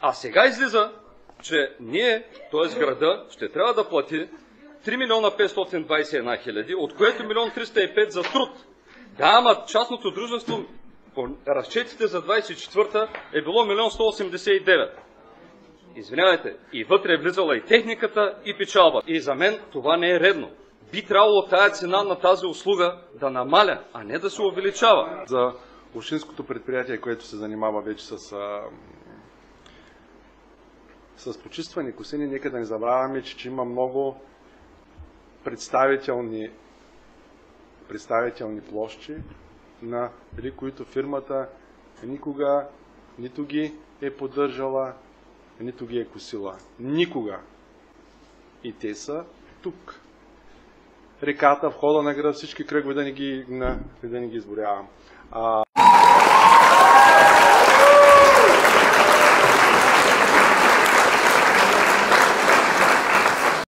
А сега излиза, че ние, т.е. града, ще трябва да плати 3 милиона 521 хиляди, от което 1 305 за труд. Да, ама частното дружество, по разчетите за 24-та е било 1 189. Извинявайте, и вътре е влизала и техниката, и печалба. И за мен това не е редно. Би трябвало тая цена на тази услуга да намаля, а не да се увеличава. За общинското предприятие, което се занимава вече с почистване косини, нека да не забравяме, че има много представителни площи, на които фирмата никога нито ги е поддържала, нито ги е косила. Никога. И те са тук. Реката, входа на града, всички кръгове, да не ги изборявам.